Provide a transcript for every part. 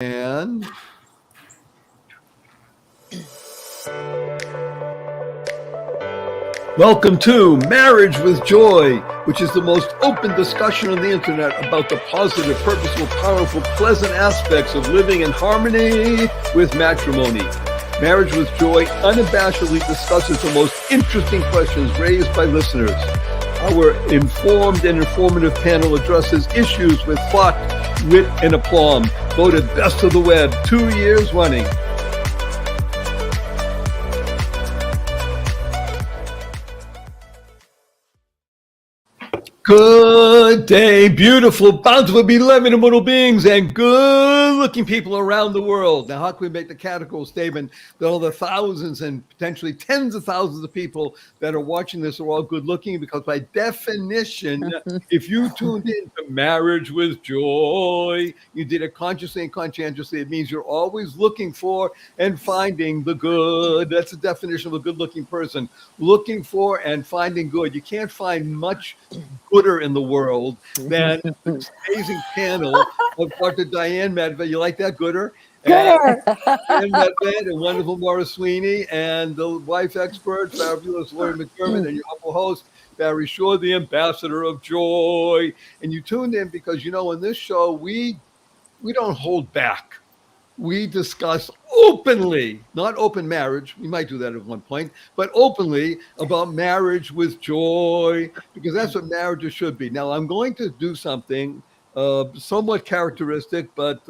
And welcome to Marriage with Joy, which is the most open discussion on the internet about the positive, purposeful, powerful, pleasant aspects of living in harmony with matrimony. Marriage with Joy unabashedly discusses the most interesting questions raised by listeners. Our informed and informative panel addresses issues with thought, wit, and aplomb. Voted best of the web 2 years running. Good day, beautiful, bountiful, beloved immortal beings, and good-looking people around the world. Now, how can we make the categorical statement that all the thousands and potentially tens of thousands of people that are watching this are all good-looking? Because by definition, if you tuned in to Marriage with Joy, you did it consciously and conscientiously. It means you're always looking for and finding the good. That's the definition of a good-looking person. Looking for and finding good. You can't find much gooder in the world than this amazing panel of Dr. Diane Medved. You like that, gooder? Gooder. And Medved and wonderful Maura Sweeney and the wife expert, fabulous Lori McDermott, and your humble host, Barry Shaw, the ambassador of joy. And you tuned in because, you know, in this show, we don't hold back. We discuss openly, not open marriage, we might do that at one point, but openly about marriage with joy, because that's what marriages should be. Now, I'm going to do something somewhat characteristic, but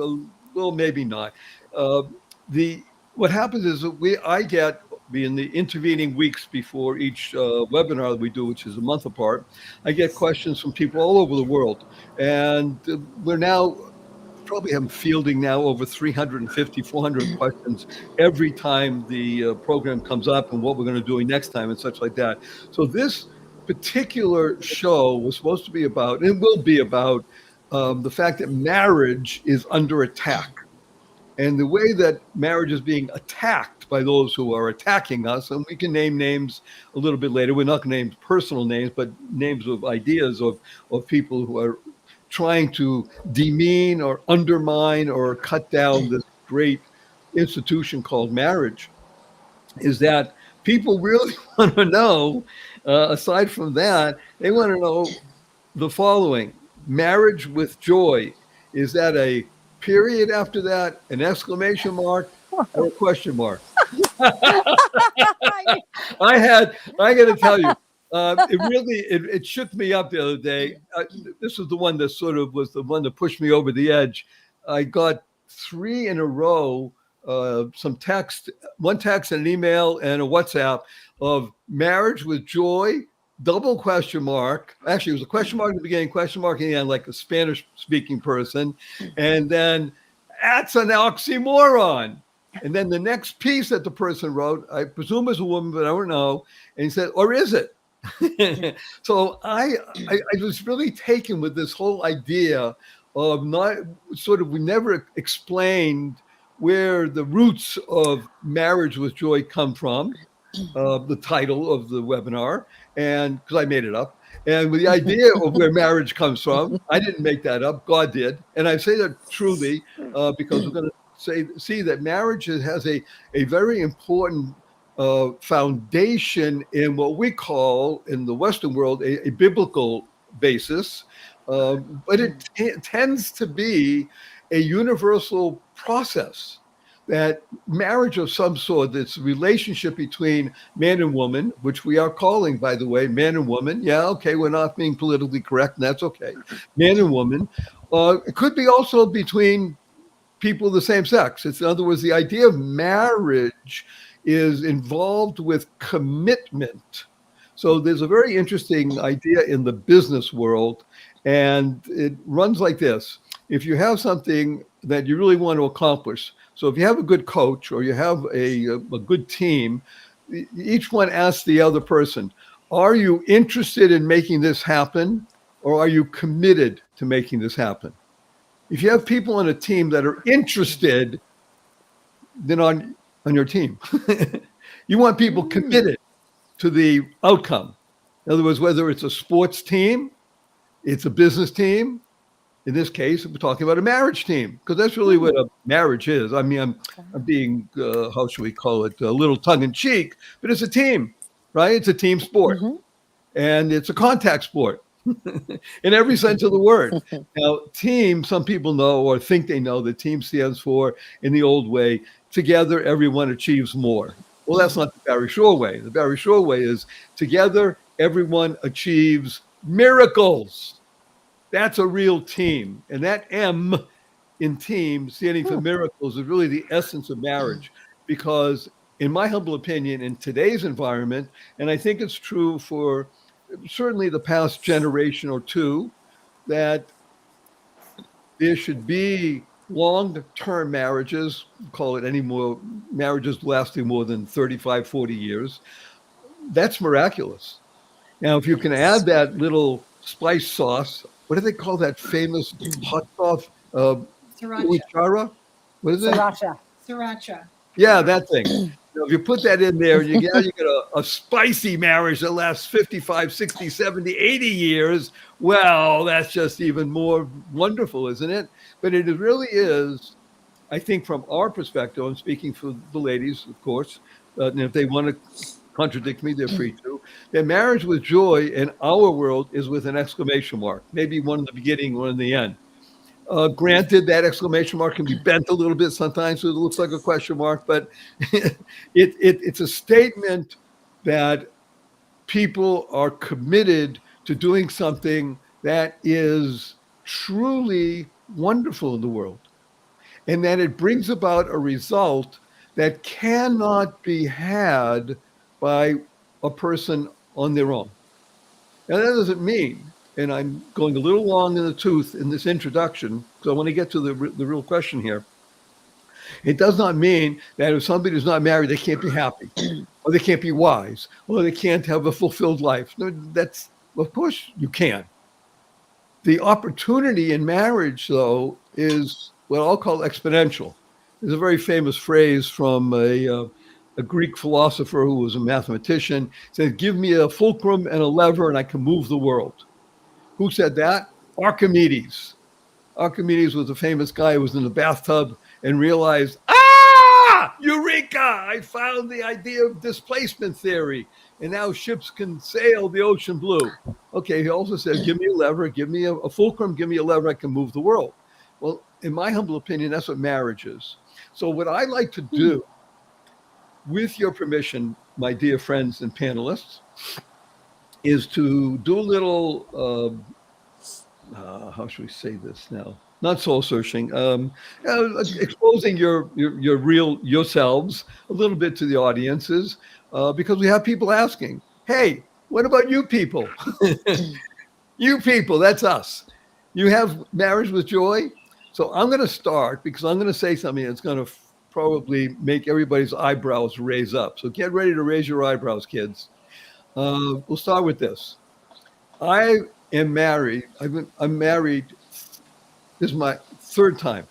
well, maybe not. What happens is I get in the intervening weeks before each webinar that we do, which is a month apart, I get questions from people all over the world. And we're now probably am fielding now over 350, 400 questions every time the program comes up and what we're going to do next time and such like that. So this particular show was supposed to be about, and will be about, the fact that marriage is under attack. And the way that marriage is being attacked by those who are attacking us, and we can name names a little bit later. We're not going to name personal names, but names of ideas of people who are trying to demean or undermine or cut down this great institution called marriage, is that people really want to know, aside from that, they want to know the following. Marriage with joy, is that a period after that, an exclamation mark, or a question mark? I got to tell you, it shook me up the other day. This was the one that sort of was the one that pushed me over the edge. I got 3 in a row, some text, one text and an email and a WhatsApp of marriage with joy, double question mark. Actually, it was a question mark at the beginning, question mark at the end, like a Spanish speaking person. And then that's an oxymoron. And then the next piece that the person wrote, I presume is a woman, but I don't know. And he said, or is it? So I was really taken with this whole idea of we never explained where the roots of marriage with joy come from, the title of the webinar, and because I made it up, and with the idea of where marriage comes from. I didn't make that up, God did. And I say that truly because we're going to see that marriage has a very important foundation in what we call in the Western world a biblical basis, but it tends to be a universal process. That marriage of some sort, this relationship between man and woman, which we are calling, by the way, man and woman. Yeah, okay, we're not being politically correct, and that's okay. Man and woman. It could be also between people of the same sex. It's, in other words, the idea of marriage is involved with commitment. So there's a very interesting idea in the business world, and it runs like this. If you have something that you really want to accomplish, so if you have a good coach or you have a good team, each one asks the other person, are you interested in making this happen, or are you committed to making this happen? If you have people on a team that are interested, then on your team. You want people committed to the outcome. In other words, whether it's a sports team, it's a business team, In this case, we're talking about a marriage team because that's really what a marriage is. I mean, I'm being, how should we call it, a little tongue in cheek, but it's a team, right? It's a team sport Mm-hmm. and it's a contact sport in every sense of the word. Now, team, some people know or think they know that team stands for, in the old way, together everyone achieves more. Well, that's not the Barry Shore way. The Barry Shore way is together everyone achieves miracles. That's a real team. And that M in team, standing for miracles, is really the essence of marriage. Because, in my humble opinion, in today's environment, and I think it's true for certainly the past generation or two, that there should be long-term marriages, call it any more marriages lasting more than 35, 40 years. That's miraculous. Now, if you can add that little spice sauce, what do they call that famous hot sauce? Sriracha. Chara? What is it? Sriracha. Sriracha. Yeah, that thing. If you put that in there, you get a spicy marriage that lasts 55, 60, 70, 80 years. Well, that's just even more wonderful, isn't it? But it really is, I think, from our perspective, I'm speaking for the ladies, of course, and if they want to contradict me, they're free to, that marriage with joy in our world is with an exclamation mark, maybe one in the beginning, one in the end. Granted, that exclamation mark can be bent a little bit sometimes, so it looks like a question mark, but it's a statement that people are committed to doing something that is truly wonderful in the world, and that it brings about a result that cannot be had by a person on their own. Now, that doesn't mean, and I'm going a little long in the tooth in this introduction, because I want to get to the real question here. It does not mean that if somebody is not married, they can't be happy, or they can't be wise, or they can't have a fulfilled life. No, that's, of course, you can. The opportunity in marriage, though, is what I'll call exponential. There's a very famous phrase from a Greek philosopher who was a mathematician. He said, "Give me a fulcrum and a lever, and I can move the world." Who said that? Archimedes. Archimedes was a famous guy who was in the bathtub and realized, eureka! I found the idea of displacement theory. And now ships can sail the ocean blue. Okay, he also said, give me a lever, give me a fulcrum, give me a lever, I can move the world. Well, in my humble opinion, that's what marriage is. So what I like to do, with your permission, my dear friends and panelists, is to do a little, how should we say this now? Not soul searching, exposing your real yourselves a little bit to the audiences, because we have people asking, hey, what about you people? You people, that's us. You have marriage with joy? So I'm going to start because I'm going to say something that's going to probably make everybody's eyebrows raise up. So get ready to raise your eyebrows, kids. We'll start with this. I am married. I'm married. This is my third time.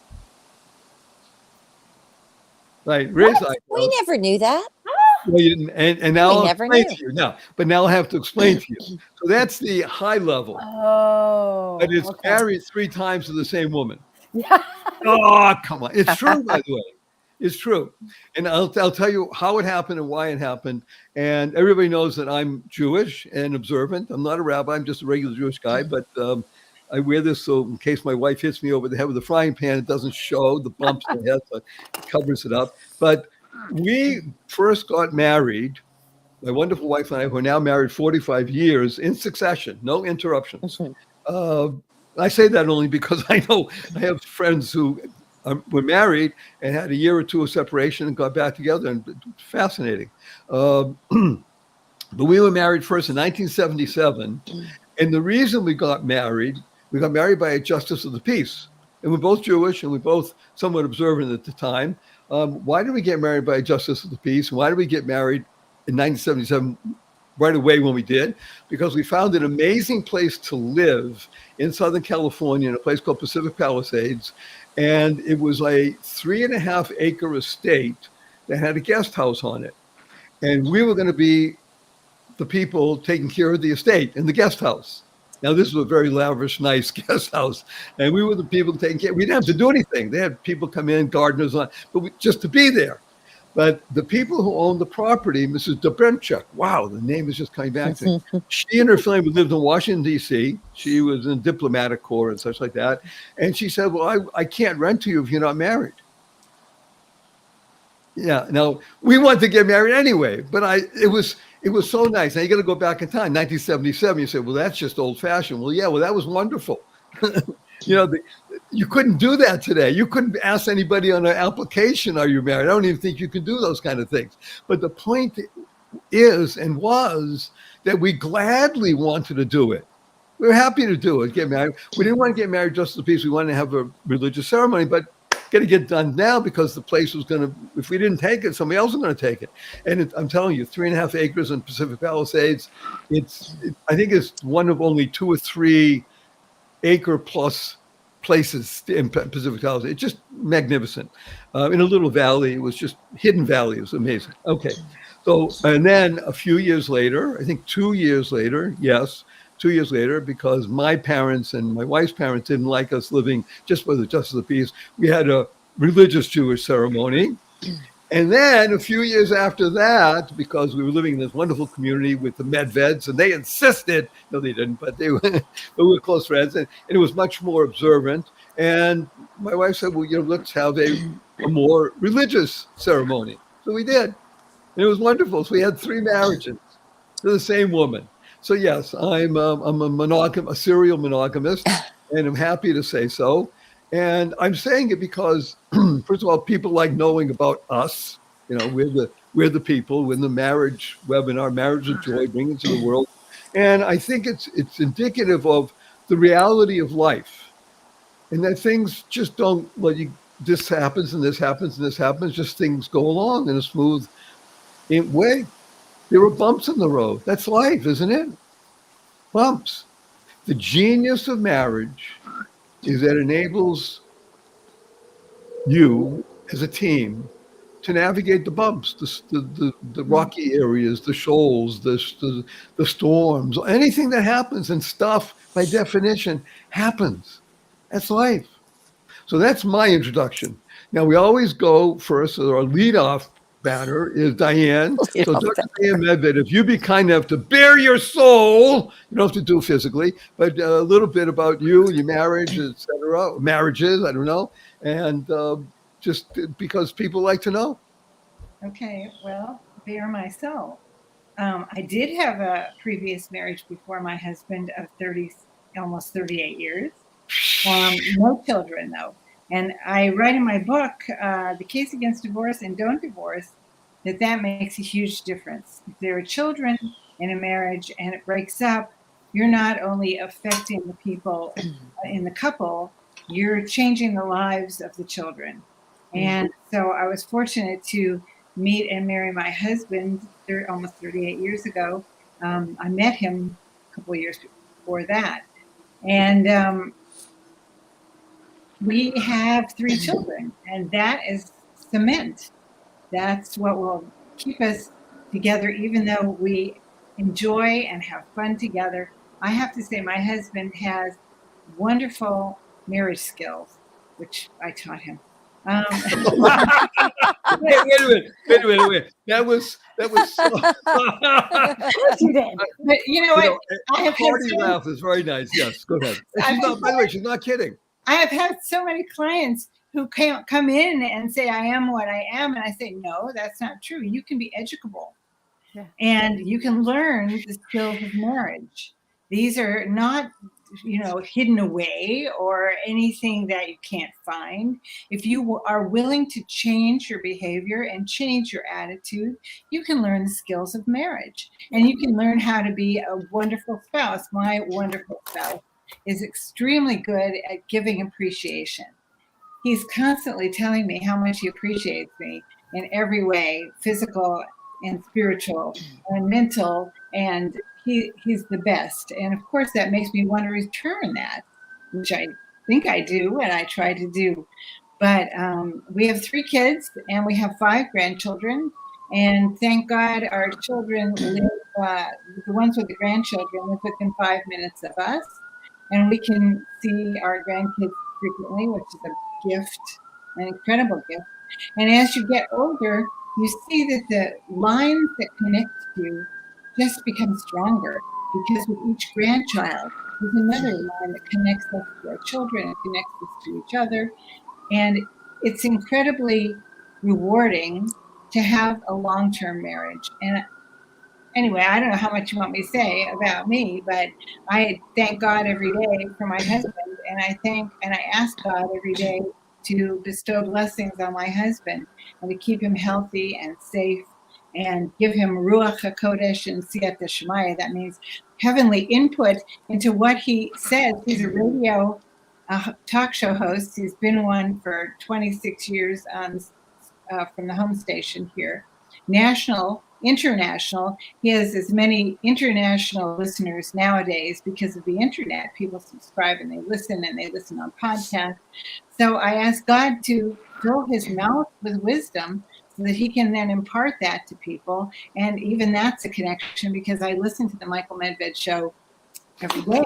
Right, raise eyebrows. We never knew that. Well, you didn't, and now We I'll never explain knew. to you now. But now I'll have to explain to you. So that's the high level. Oh. But it's okay. married 3 times to the same woman. Yeah. Oh, come on. It's true, by the way. It's true. And I'll tell you how it happened and why it happened. And everybody knows that I'm Jewish and observant. I'm not a rabbi. I'm just a regular Jewish guy. But I wear this so in case my wife hits me over the head with a frying pan, it doesn't show the bumps in the head, so it covers it up. But we first got married, my wonderful wife and I, who are now married 45 years in succession, no interruptions. I say that only because I know I have friends who were married and had a year or two of separation and got back together, and it's fascinating. But we were married first in 1977, and the reason we got married by a justice of the peace, and we're both Jewish and we're both somewhat observant at the time. Why did we get married by a justice of the peace? Why did we get married in 1977 right away when we did? Because we found an amazing place to live in Southern California in a place called Pacific Palisades. And it was a 3.5 acre estate that had a guest house on it. And we were going to be the people taking care of the estate in the guest house. Now, this was a very lavish, nice guest house, and we were the people taking care. We didn't have to do anything. They had people come in, gardeners on, but just to be there. But the people who owned the property, Mrs. Dobrenchuk, wow, the name is just coming back to me. She and her family lived in Washington, D.C. She was in diplomatic corps and such like that. And she said, well, I can't rent to you if you're not married. Yeah. Now, we wanted to get married anyway, but it was so nice. Now, you got to go back in time, 1977. You say, well, that's just old fashioned. Well, yeah, well, that was wonderful. You couldn't do that today. You couldn't ask anybody on an application, are you married? I don't even think you could do those kind of things. But the point is and was that we gladly wanted to do it. We were happy to do it, get married. We didn't want to get married just to peace. We wanted to have a religious ceremony, but got to get done now because the place was going to, if we didn't take it, somebody else was going to take it. And I'm telling you, 3.5 acres in Pacific Palisades, I think it's one of only 2 or 3 acre plus places in Pacific Palisades. It's just magnificent. In a little valley, it was just hidden valley. It was amazing. Okay. So, and then a few years later, I think 2 years later, yes, 2 years later, because my parents and my wife's parents didn't like us living just for the justice of the peace, we had a religious Jewish ceremony. And then a few years after that, because we were living in this wonderful community with the Medveds, and they insisted, no, they didn't, but we were close friends, and it was much more observant. And my wife said, well, let's have a more religious ceremony. So we did. And it was wonderful. So we had 3 marriages to the same woman. So yes, I'm a serial monogamist, and I'm happy to say so. And I'm saying it because, first of all, people like knowing about us. We're the people. We're in the marriage webinar, Marriage of Joy, bring it to the world. And I think it's indicative of the reality of life, and that things just don't. This happens and this happens and this happens. Just things go along in a smooth way. There are bumps in the road. That's life, isn't it? Bumps. The genius of marriage is that it enables you as a team to navigate the bumps, the rocky areas, the shoals, the storms, anything that happens, and stuff by definition happens. That's life. So that's my introduction. Now we always go first, so our leadoff batter is Diane. So Dr. Diane Medved, if you be kind enough to bare your soul, you don't have to do physically, but a little bit about you, your marriage, etc. Marriages, I don't know. And just because people like to know. Okay, well, bare my soul. I did have a previous marriage before my husband of almost 38 years. No children, though. And I write in my book, The Case Against Divorce and Don't Divorce, that makes a huge difference. If there are children in a marriage and it breaks up, you're not only affecting the people in the couple, you're changing the lives of the children. And so I was fortunate to meet and marry my husband almost 38 years ago. I met him a couple of years before that. And we have 3 children, and that is cement. That's what will keep us together, even though we enjoy and have fun together. I have to say my husband has wonderful marriage skills, which I taught him. Wait a minute. That was so. You did. But you know what? I have party laugh is very nice. Yes, go ahead. By the way, she's not kidding. I have had so many clients who come in and say, I am what I am. And I say, no, that's not true. You can be educable. Yeah. And you can learn the skills of marriage. These are not, hidden away or anything that you can't find. If you are willing to change your behavior and change your attitude, you can learn the skills of marriage. And you can learn how to be a wonderful spouse. My wonderful spouse is extremely good at giving appreciation. He's constantly telling me how much he appreciates me in every way, physical and spiritual and mental, and he's the best. And of course, that makes me want to return that, which I think I do and I try to do. But we have 3 kids and we have 5 grandchildren. And thank God our children live the ones with the grandchildren live within 5 minutes of us, and we can see our grandkids frequently, which is a gift, an incredible gift. And as you get older, you see that the lines that connect you just become stronger, because with each grandchild, there's another line that connects us to our children and connects us to each other. And it's incredibly rewarding to have a long-term marriage. And anyway, I don't know how much you want me to say about me, but I thank God every day for my husband, and I ask God every day to bestow blessings on my husband and to keep him healthy and safe and give him Ruach HaKodesh and Siyata Shemaya. That means heavenly input into what he says. He's a radio talk show host. He's been one for 26 years on from the home station here. National, international. He has as many international listeners nowadays because of the internet. People subscribe and they listen on podcasts. So I ask God to fill his mouth with wisdom so that he can then impart that to people. And even that's a connection, because I listen to the Michael Medved show every day.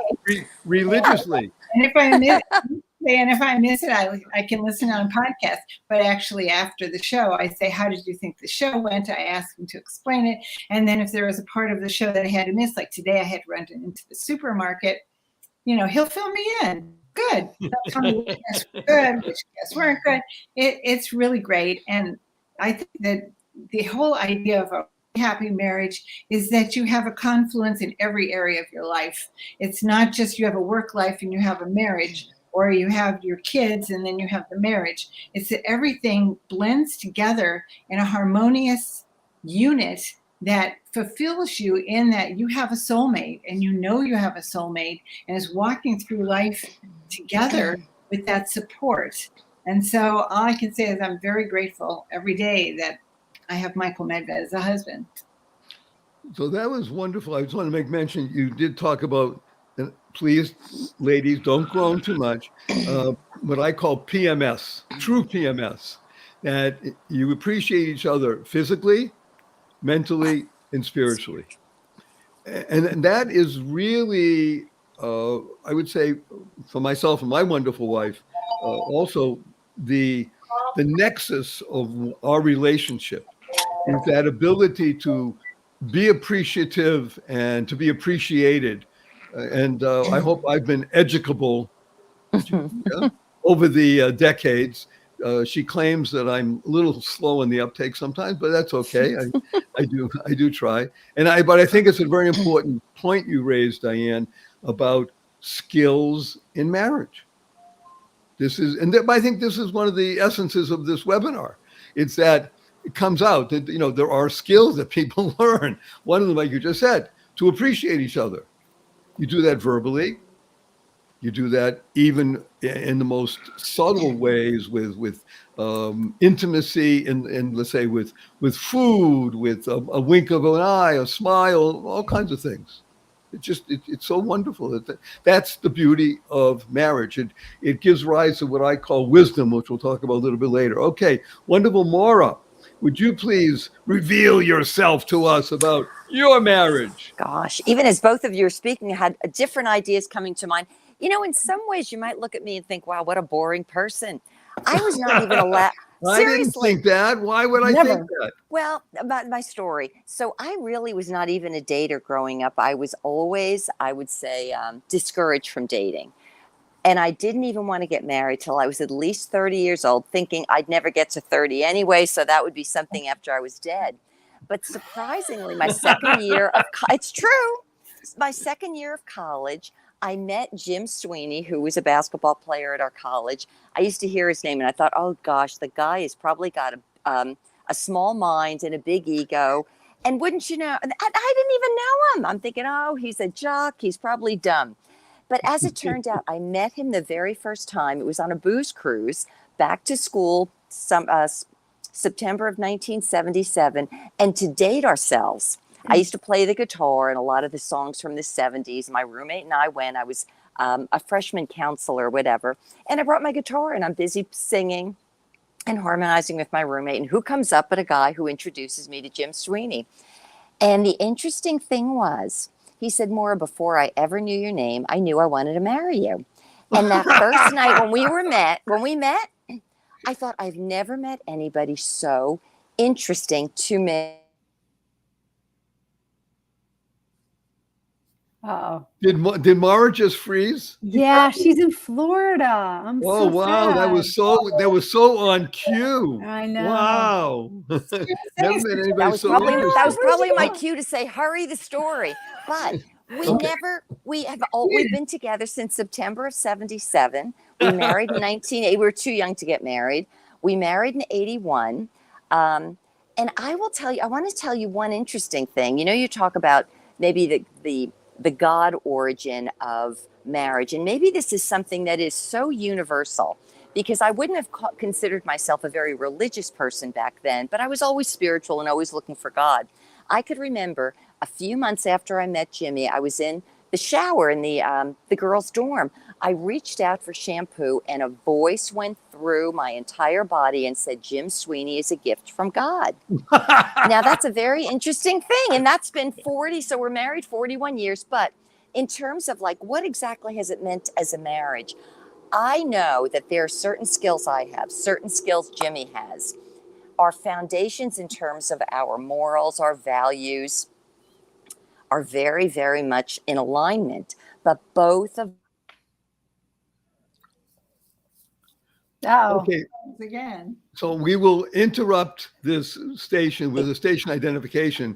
Religiously. And if I miss it, I can listen on podcast. But actually, after the show, I say, "How did you think the show went?" I ask him to explain it. And then if there was a part of the show that I had to miss, like today, I had to run into the supermarket, he'll fill me in. Good. He'll tell me which guests were good, which guests weren't good. It's really great. And I think that the whole idea of a happy marriage is that you have a confluence in every area of your life. It's not just you have a work life and you have a marriage, or you have your kids and then you have the marriage. It's that everything blends together in a harmonious unit that fulfills you, in that you have a soulmate, and you have a soulmate, and is walking through life together with that support. And so all I can say is I'm very grateful every day that I have Michael Medved as a husband. So that was wonderful. I just want to make mention, you did talk about, and please, ladies, don't groan too much, what I call PMS, true PMS, that you appreciate each other physically, mentally, and spiritually. And that is really, I would say, for myself and my wonderful wife, also the nexus of our relationship is that ability to be appreciative and to be appreciated. And I hope I've been educable over the decades. She claims that I'm a little slow in the uptake sometimes, but that's okay. I do try. But I think it's a very important point you raised, Diane, about skills in marriage. I think this is one of the essences of this webinar. It's that it comes out that, there are skills that people learn. One of them, like you just said, to appreciate each other. You do that verbally. You do that even in the most subtle ways with intimacy, and let's say with food, with a wink of an eye, a smile, all kinds of things. It's so wonderful. That's the beauty of marriage. It gives rise to what I call wisdom, which we'll talk about a little bit later. Okay, wonderful. Maura, would you please reveal yourself to us about your marriage? Gosh, even as both of you are speaking, I had different ideas coming to mind. In some ways you might look at me and think, wow, what a boring person. I was not even allowed. I didn't think that. Why would I think that? Well, about my story. So I really was not even a dater growing up. I was always, I would say, discouraged from dating. And I didn't even want to get married till I was at least 30 years old, thinking I'd never get to 30 anyway. So that would be something after I was dead. But surprisingly, my second year of it's true. My second year of college, I met Jim Sweeney, who was a basketball player at our college. I used to hear his name and I thought, oh gosh, the guy has probably got a small mind and a big ego. And wouldn't you know, I didn't even know him. I'm thinking, oh, he's a jock. He's probably dumb. But as it turned out, I met him the very first time. It was on a booze cruise back to school, September of 1977, and to date ourselves. I used to play the guitar and a lot of the songs from the 70s. My roommate and I went. I was a freshman counselor, whatever. And I brought my guitar and I'm busy singing and harmonizing with my roommate. And who comes up but a guy who introduces me to Jim Sweeney. And the interesting thing was, He said, Maura, before I ever knew your name, I knew I wanted to marry you. And that first night when we met, I thought I've never met anybody so interesting to me. Uh-oh. Did Mara just freeze? Yeah, she's in Florida. I'm Oh so wow, sad. that was so on cue. I know. Wow. Never met anybody That was so probably interesting. my cue to say, hurry the story. But Okay. we've been together since September of 77. We married in 1980. We were too young to get married. We married in 81. And I want to tell you one interesting thing. You know, you talk about maybe the God origin of marriage. And maybe this is something that is so universal, because I wouldn't have considered myself a very religious person back then, but I was always spiritual and always looking for God. I could remember a few months after I met Jimmy, I was in the shower in the girls' dorm. I reached out for shampoo and a voice went through my entire body and said, Jim Sweeney is a gift from God. Now that's a very interesting thing. And that's been 40. So we're married 41 years. But in terms of like, what exactly has it meant as a marriage? I know that there are certain skills I have, certain skills Jimmy has. Our foundations in terms of our morals, our values are very, very much in alignment. But both of Okay. Again. So we will interrupt this station with a station identification.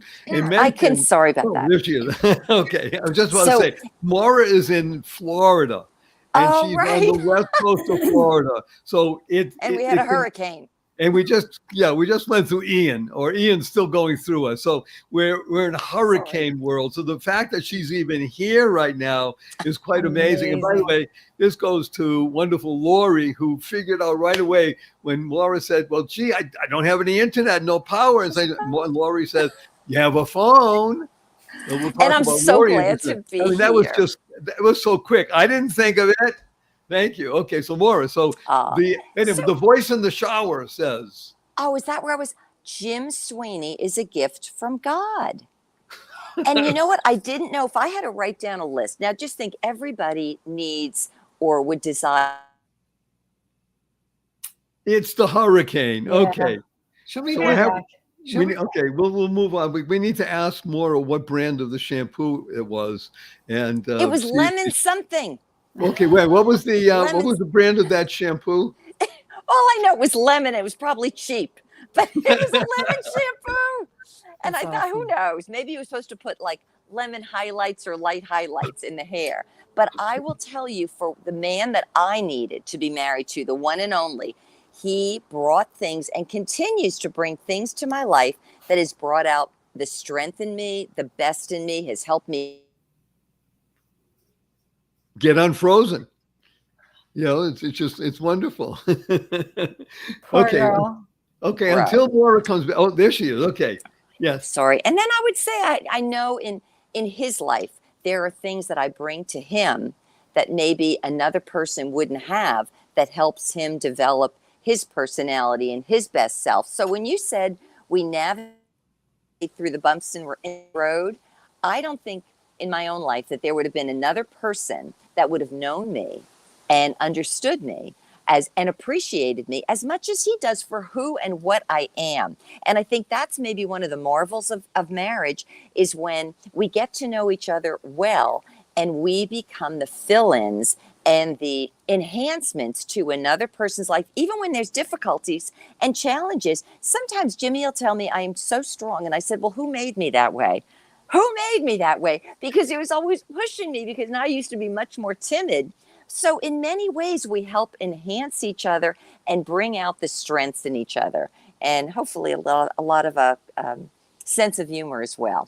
sorry about that. There she is. Okay. I was just about to say, Maura is in Florida. And she's on the west coast of Florida. So we had a hurricane. And we just went through Ian, or Ian's still going through us. So we're in a hurricane world. So the fact that she's even here right now is quite amazing. And by the way, this goes to wonderful Lori, who figured out right away when Laura said, well, gee, I don't have any internet, no power. And Lori says, you have a phone. And I'm so glad to be here. That was so quick. I didn't think of it. Thank you. Okay, so Laura, the voice in the shower says. Oh, is that where I was? Jim Sweeney is a gift from God. And you know what? I didn't know if I had to write down a list. Now just think, everybody needs or would desire. It's the hurricane. Yeah. Okay. She'll be back. We'll move on. We need to ask Maura what brand of the shampoo it was. And it was lemon something. Okay, wait. What was the brand of that shampoo? All I know was lemon. It was probably cheap, but it was a lemon shampoo. And I thought, who knows? Maybe he was supposed to put like lemon highlights or light highlights in the hair. But I will tell you, for the man that I needed to be married to, the one and only, he brought things and continues to bring things to my life that has brought out the strength in me, the best in me, has helped me get unfrozen. It's wonderful. Poor girl. Okay. Until Maura comes back. Oh, there she is. Okay. Yes. Sorry. And then I would say, I know in his life, there are things that I bring to him that maybe another person wouldn't have, that helps him develop his personality and his best self. So when you said we navigate through the bumps in the road, I don't think in my own life that there would have been another person that would have known me and understood me and appreciated me as much as he does for who and what I am. And I think that's maybe one of the marvels of marriage, is when we get to know each other well and we become the fill-ins and the enhancements to another person's life, even when there's difficulties and challenges. Sometimes Jimmy will tell me I am so strong. And I said, well, who made me that way? Who made me that way? Because he was always pushing me, because I used to be much more timid. So in many ways, we help enhance each other and bring out the strengths in each other. And hopefully a lot of a sense of humor as well.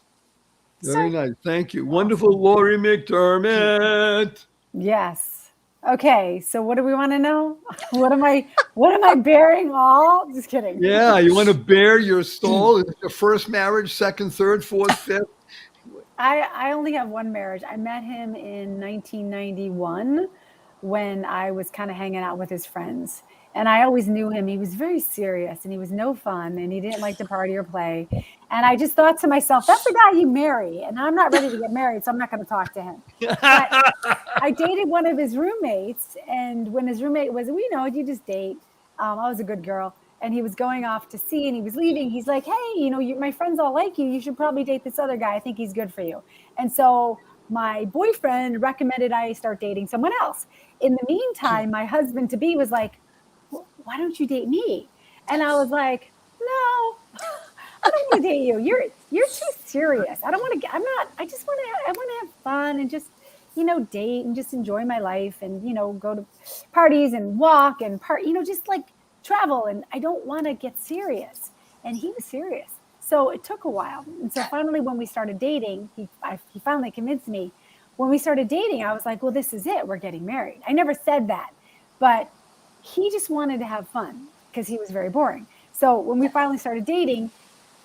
Very nice. Thank you. Wonderful, Lori McDermott. Yes. Okay. So what do we want to know? What am I bearing all? Just kidding. Yeah. You want to bear your soul? Is it your first marriage, second, third, fourth, fifth? I only have one marriage. I met him in 1991 when I was kind of hanging out with his friends. And I always knew him. He was very serious and he was no fun and he didn't like to party or play. And I just thought to myself, that's the guy you marry. And I'm not ready to get married, so I'm not going to talk to him. But I dated one of his roommates. And when his roommate was, you just date. I was a good girl. And he was going off to sea and he was leaving. He's like, hey, my friends all like you. You should probably date this other guy. I think he's good for you. And so my boyfriend recommended I start dating someone else. In the meantime, my husband-to-be was like, why don't you date me? And I was like, no, I don't want to date you. You're too serious. I don't want to I want to have fun and just, date and just enjoy my life and, go to parties and walk and just like travel. And I don't want to get serious. And he was serious. So it took a while. And so finally, when we started dating, he finally convinced me. When we started dating, I was like, well, this is it. We're getting married. I never said that, but he just wanted to have fun because he was very boring. So when we finally started dating,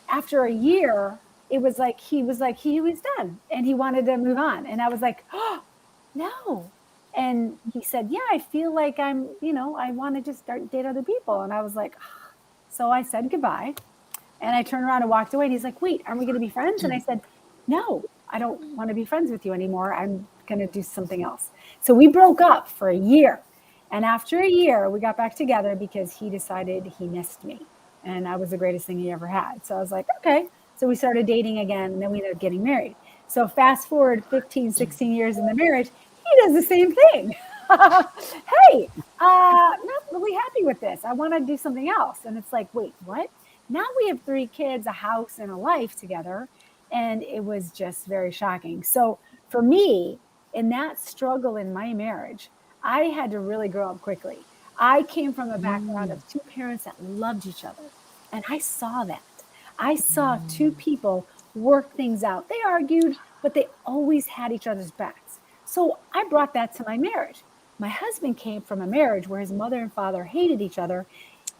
after a year, it was like he was done and he wanted to move on. And I was like, oh, no. And he said, yeah, I feel like I want to just start date other people. And I was like, oh. So I said goodbye. And I turned around and walked away. And he's like, wait, aren't we going to be friends? And I said, no, I don't want to be friends with you anymore. I'm going to do something else. So we broke up for a year. And after a year, we got back together because he decided he missed me. And I was the greatest thing he ever had. So I was like, okay. So we started dating again. And then we ended up getting married. So fast forward 15, 16 years in the marriage, he does the same thing. Hey, not really happy with this. I want to do something else. And it's like, wait, what? Now we have 3 kids, a house, and a life together. And it was just very shocking. So for me, in that struggle in my marriage, I had to really grow up quickly. I came from a background of 2 parents that loved each other. And I saw that. I saw 2 people work things out. They argued, but they always had each other's backs. So I brought that to my marriage. My husband came from a marriage where his mother and father hated each other.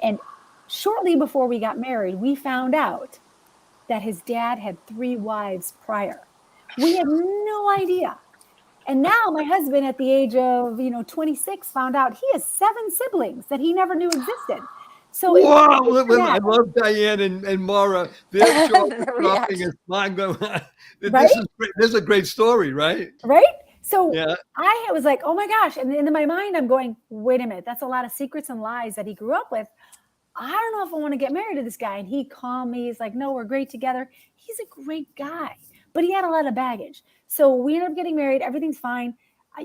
And shortly before we got married, we found out that his dad had 3 wives prior. We had no idea. And now my husband at the age of, 26 found out he has 7 siblings that he never knew existed. So wow, I love Diane and Mara. Their dropping is mind blowing. This is a great story, right? Right? So yeah. I was like, oh my gosh. And in my mind, I'm going, wait a minute. That's a lot of secrets and lies that he grew up with. I don't know if I want to get married to this guy. And he called me. He's like, no, we're great together. He's a great guy, but he had a lot of baggage. So we ended up getting married. Everything's fine.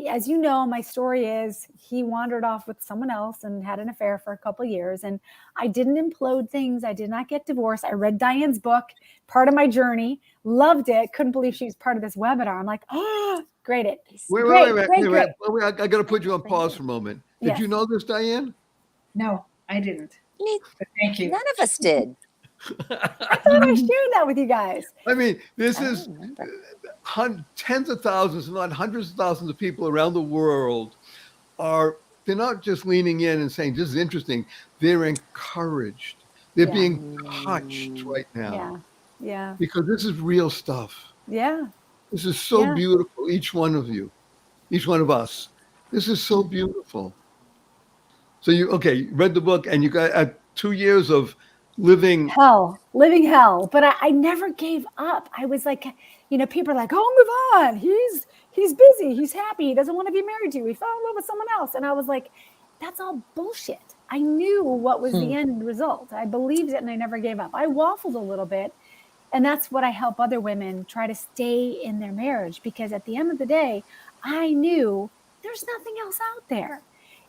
As you know, my story is he wandered off with someone else and had an affair for a couple of years. And I didn't implode things. I did not get divorced. I read Diane's book, part of my journey, loved it. Couldn't believe she was part of this webinar. I'm like, oh, great. Wait. I got to put you on pause for a moment. Did you know this, Diane? No, I didn't. But thank you. None of us did. I thought I shared that with you guys. I mean, this is tens of thousands, not hundreds of thousands of people around the world they're not just leaning in and saying, this is interesting. They're encouraged. They're being touched right now. Yeah. Because this is real stuff. Yeah. This is so beautiful. Each one of you, each one of us. This is so beautiful. So you read the book and you got 2 years of living hell. But I never gave up. I was like, people are like, oh, move on. He's busy. He's happy. He doesn't want to be married to you. He fell in love with someone else. And I was like, that's all bullshit. I knew what was the end result. I believed it and I never gave up. I waffled a little bit. And that's what I help other women try to stay in their marriage. Because at the end of the day, I knew there's nothing else out there.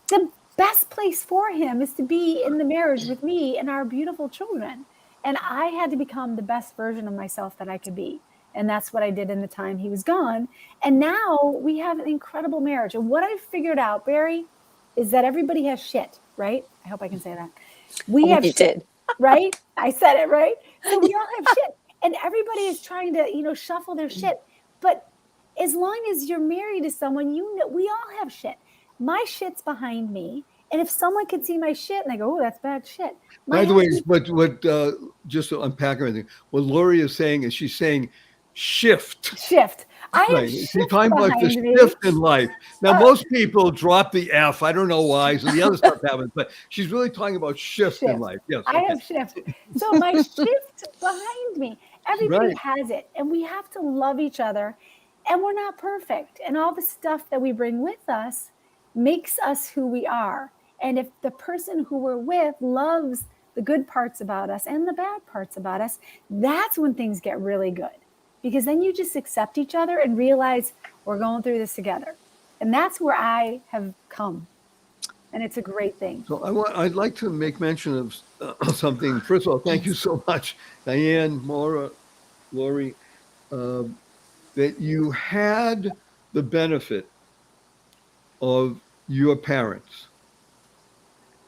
The best place for him is to be in the marriage with me and our beautiful children. And I had to become the best version of myself that I could be. And that's what I did in the time he was gone. And now we have an incredible marriage. And what I've figured out, Barry, is that everybody has shit, right? I hope I can say that. We have shit, right? I said it, right? So we all have shit. And everybody is trying to, shuffle their shit. But as long as you're married to someone, we all have shit. My shit's behind me. And if someone could see my shit and they go, oh, that's bad shit. By the way, what just to unpack everything, what Lori is saying is she's saying shift. I have Right. You're shift talking about the behind me. shift in life. Now, Uh, most people drop the F. I don't know why. So the other stuff happens, but she's really talking about shift in shift. life. Yes. I Okay. have shift. So my shift behind me. Everybody Right. has it, and we have to love each other. And we're not perfect, and all the stuff that we bring with us makes us who we are. And if the person who we're with loves the good parts about us and the bad parts about us, that's when things get really good. Because then you just accept each other and realize we're going through this together. And that's where I have come. And it's a great thing. So I'd like to make mention of something. First of all, thank you so much, Diane, Maura, Lori, that you had the benefit of your parents.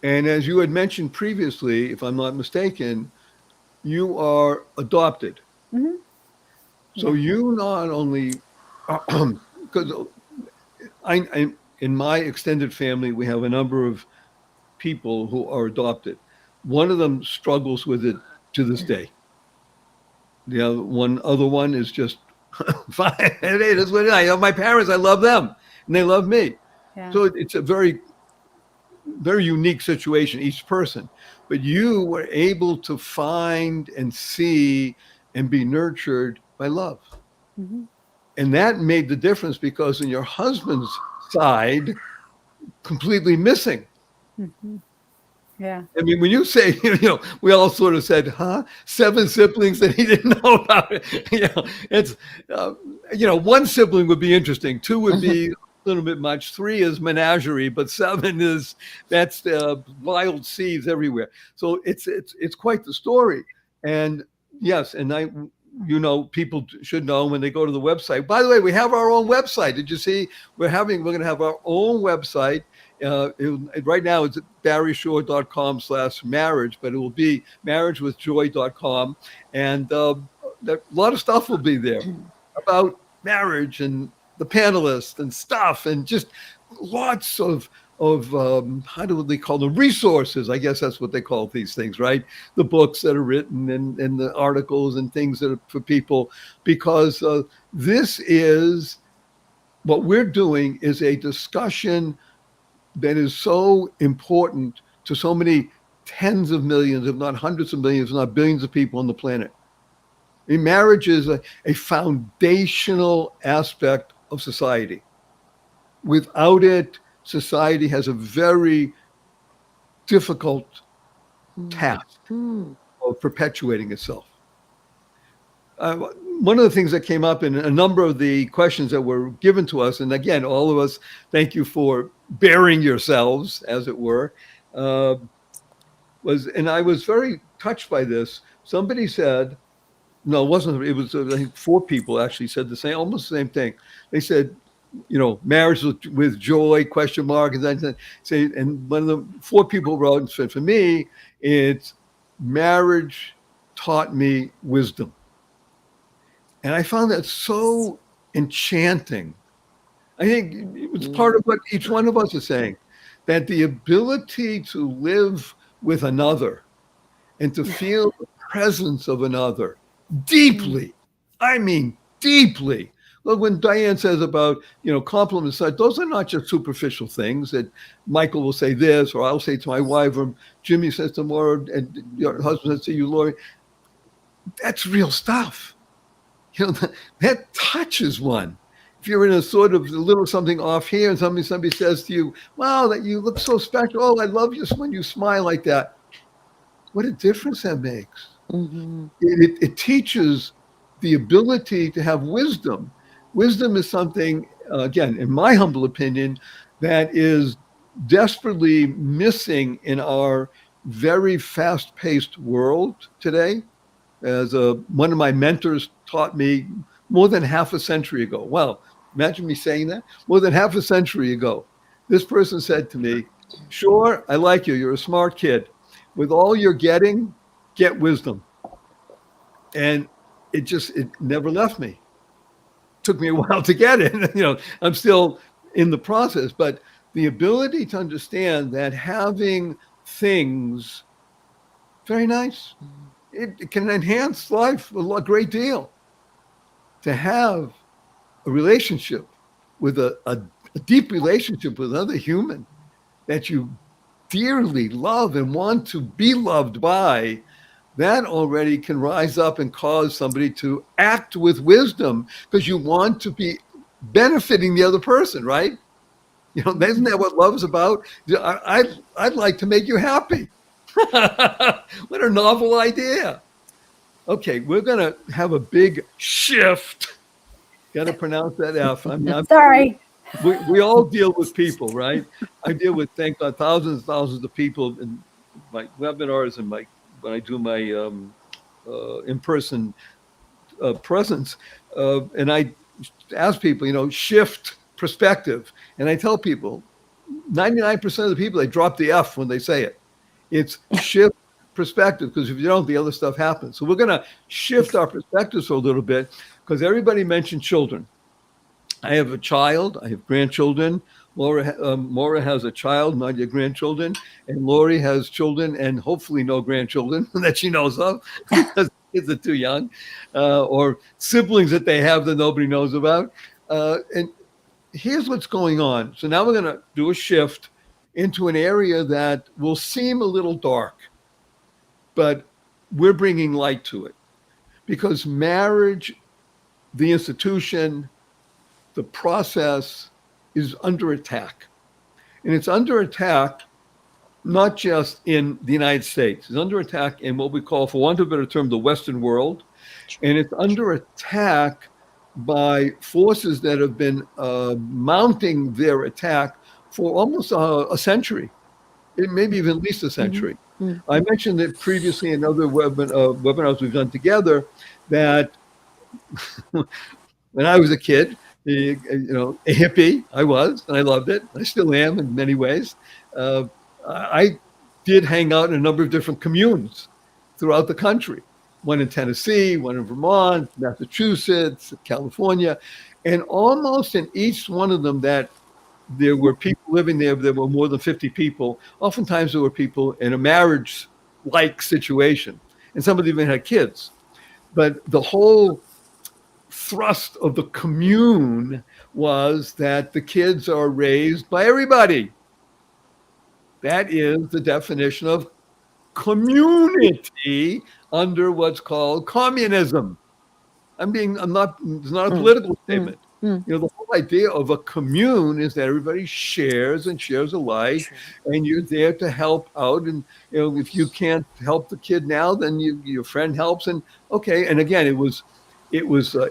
And as you had mentioned previously, if I'm not mistaken, you are adopted. Mm-hmm. So Yeah. you not only, because in my extended family, we have a number of people who are adopted. One of them struggles with it to this day. The other one is just fine. It is what it is. I love my parents. I love them, and they love me. Yeah. So it's a very, very unique situation, each person. But you were able to find and see and be nurtured by love. Mm-hmm. And that made the difference because in your husband's side, completely missing. Mm-hmm. Yeah. I mean, when you say, we all sort of said, huh? 7 siblings that he didn't know about. It's, one sibling would be interesting. 2 would be a little bit much. 3 is menagerie, but 7 that's wild seeds everywhere. So it's quite the story. And yes, and people should know when they go to the website. By the way, we have our own website. Did you see? We're going to have our own website. Right now it's at barryshore.com/marriage, but it will be marriagewithjoy.com. And a lot of stuff will be there about marriage and the panelists and stuff, and just lots of how do they call them, resources? I guess that's what they call these things, right? The books that are written and the articles and things that are for people, because this is what we're doing is a discussion that is so important to so many tens of millions, if not hundreds of millions, if not billions of people on the planet. I mean, marriage is a foundational aspect of society. Without it, society has a very difficult task of perpetuating itself. One of the things that came up in a number of the questions that were given to us, and again, all of us, thank you for bearing yourselves, as it were, and I was very touched by this. Somebody said, no, it wasn't, it was, I think 4 people actually said almost the same thing. They said, marriage with joy, question mark, and then say, and one of the 4 people wrote and said, for me, it's marriage taught me wisdom. And I found that so enchanting. I think it's part of what each one of us is saying, that the ability to live with another and to feel the presence of another deeply, I mean, deeply. Look, when Diane says about, compliments, those are not just superficial things that Michael will say this, or I'll say to my wife, or Jimmy says to Maura, and your husband says to you, Lori. That's real stuff. That touches one. If you're in a sort of a little something off here and somebody says to you, wow, that you look so special. Oh, I love you when you smile like that. What a difference that makes. Mm-hmm. It teaches the ability to have wisdom. Wisdom is something, again, in my humble opinion, that is desperately missing in our very fast-paced world today. As one of my mentors taught me more than half a century ago. Wow, imagine me saying that. More than half a century ago, this person said to me, sure, I like you. You're a smart kid. With all you're getting, get wisdom. And it never left me. Took me a while to get it. I'm still in the process, but the ability to understand that having things, very nice. It can enhance life a great deal. To have a relationship with a deep relationship with another human that you dearly love and want to be loved by, that already can rise up and cause somebody to act with wisdom because you want to be benefiting the other person, right? You know, isn't that what love is about? I'd like to make you happy. What a novel idea. Okay, we're going to have a big shift. Got to pronounce that F. I mean, Sorry. we all deal with people, right? I deal with, thank God, thousands and thousands of people in my webinars and when I do my in-person presence. And I ask people, you know, shift perspective. And I tell people, 99% of the people, they drop the F when they say it. It's shift perspective, because if you don't, the other stuff happens. So we're going to shift our perspectives for a little bit, because everybody mentioned children. I have a child. I have grandchildren. Maura has a child, not yet grandchildren. And Lori has children and hopefully no grandchildren that she knows of, because kids are too young, or siblings that they have that nobody knows about. And here's what's going on. So now we're going to do a shift into an area that will seem a little dark, but we're bringing light to it, because marriage, the institution, the process is under attack. And it's under attack not just in the United States. It's under attack in what we call, for want of a better term, the Western world. And it's under attack by forces that have been mounting their attack for almost a century, maybe even at least a century. Mm-hmm. I mentioned it previously in other webinars we've done together, that when I was a kid, a hippie, I was, and I loved it. I still am in many ways. I did hang out in a number of different communes throughout the country. One in Tennessee, one in Vermont, Massachusetts, California. And almost in each one of them that there were people living there were more than 50 people. Oftentimes there were people in a marriage-like situation. And some of them even had kids. But the whole thrust of the commune was that the kids are raised by everybody. That is the definition of community under what's called communism. It's not a political statement. You know, the whole idea of a commune is that everybody shares and shares alike, and you're there to help out. And you know, if you can't help the kid now, then your friend helps. And okay, and again, it was